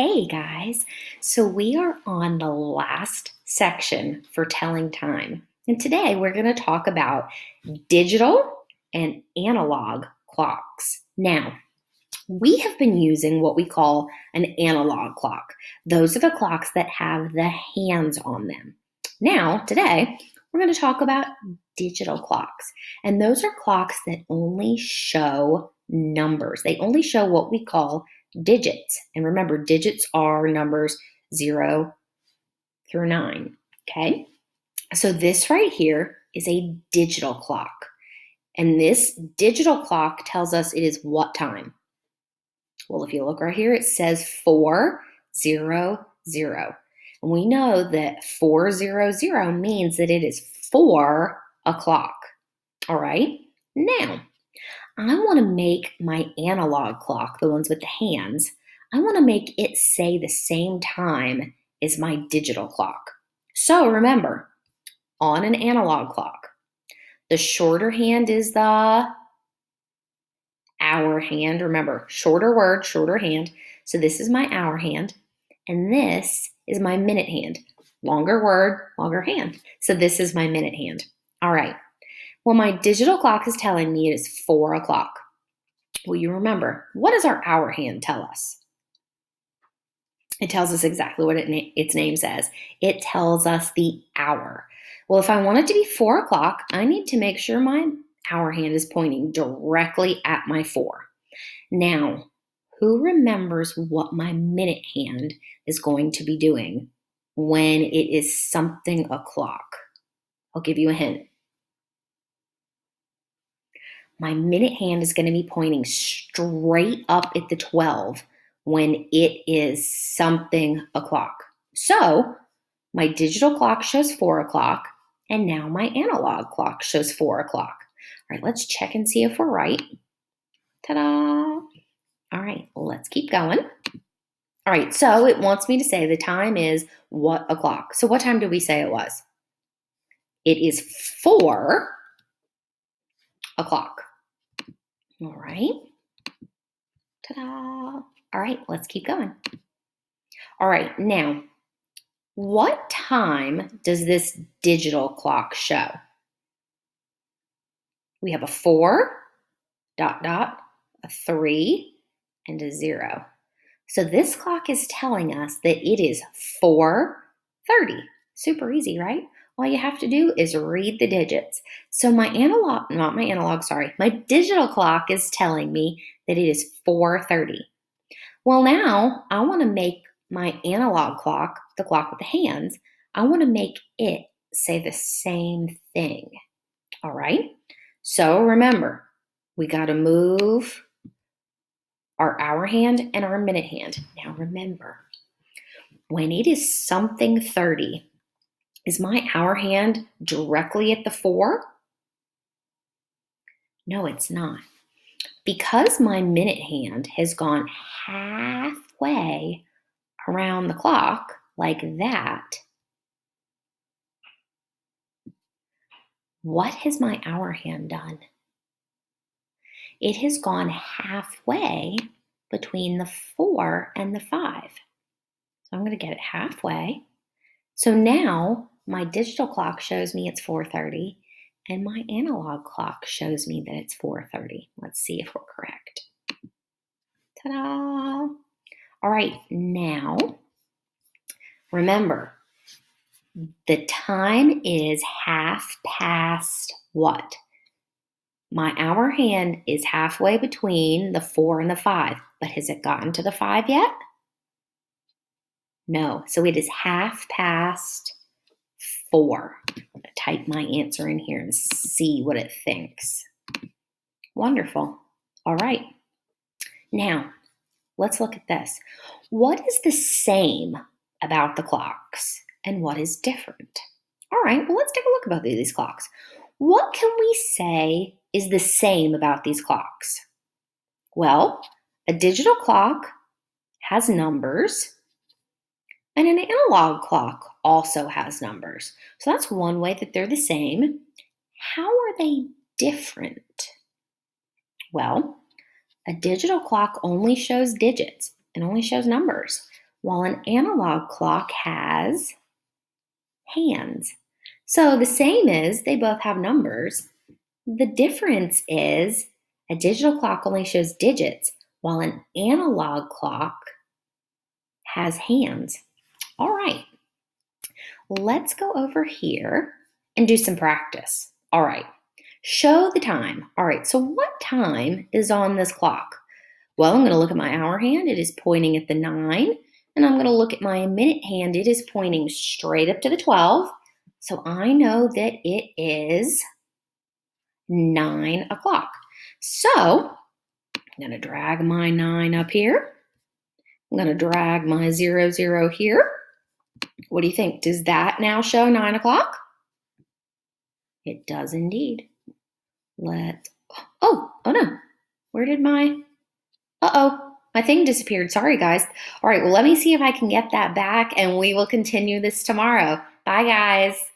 Hey guys, so we are on the last section for telling time. And today we're going to talk about digital and analog clocks. Now, we have been using what we call an analog clock. Those are the clocks that have the hands on them. Now, today, we're going to talk about digital clocks. And those are clocks that only show numbers. They only show what we call digits. And remember, digits are numbers 0 through 9. Okay? So this right here is a digital clock. And this digital clock tells us it is what time? Well, if you look right here, it says 400. And we know that 400 means that it is 4 o'clock. All right? Now, I want to make my analog clock, the ones with the hands, I want to make it say the same time as my digital clock. So remember, on an analog clock, the shorter hand is the hour hand. Remember, shorter word, shorter hand. So this is my hour hand, and this is my minute hand. Longer word, longer hand. So this is my minute hand. All right. Well, my digital clock is telling me it is 4 o'clock. Well, you remember, what does our hour hand tell us? It tells us exactly what its name says. It tells us the hour. Well, if I want it to be 4 o'clock, I need to make sure my hour hand is pointing directly at my 4. Now, who remembers what my minute hand is going to be doing when it is something o'clock? I'll give you a hint. My minute hand is going to be pointing straight up at the 12 when it is something o'clock. So my digital clock shows 4 o'clock, and now my analog clock shows 4 o'clock. All right, let's check and see if we're right. Ta-da! All right, let's keep going. All right, so it wants me to say the time is what o'clock? So what time did we say it was? It is 4 o'clock. All right. Ta-da! All right, let's keep going. All right, now, what time does this digital clock show? We have a 4, a 3, and a 0. So this clock is telling us that it is 4:30. Super easy, right? All you have to do is read the digits. So my digital clock is telling me that it is 4:30. Well, now I want to make my analog clock, the clock with the hands, I want to make it say the same thing. All right? So remember, we got to move our hour hand and our minute hand. Now remember, when it is something 30, is my hour hand directly at the 4? No, it's not. Because my minute hand has gone halfway around the clock like that, what has my hour hand done? It has gone halfway between the 4 and the 5. So I'm going to get it halfway. So now my digital clock shows me it's 4:30, and my analog clock shows me that it's 4:30. Let's see if we're correct. Ta-da! All right, now remember, the time is half past what? My hour hand is halfway between the 4 and the 5, but has it gotten to the 5 yet? No, so it is half past 4. I'm going to type my answer in here and see what it thinks. Wonderful. All right. Now, let's look at this. What is the same about the clocks and what is different? All right, well, let's take a look about these clocks. What can we say is the same about these clocks? Well, a digital clock has numbers, and an analog clock also has numbers. So that's one way that they're the same. How are they different? Well, a digital clock only shows digits and only shows numbers, while an analog clock has hands. So the same is they both have numbers. The difference is a digital clock only shows digits, while an analog clock has hands. All right, let's go over here and do some practice. All right, show the time. All right, so what time is on this clock? Well, I'm going to look at my hour hand. It is pointing at the 9. And I'm going to look at my minute hand. It is pointing straight up to the 12. So I know that it is 9 o'clock. So I'm going to drag my 9 up here. I'm going to drag my 00 here. What do you think? Does that now show 9 o'clock? It does indeed. Oh no. Where did my thing disappeared. Sorry, guys. All right, well, let me see if I can get that back, and we will continue this tomorrow. Bye, guys.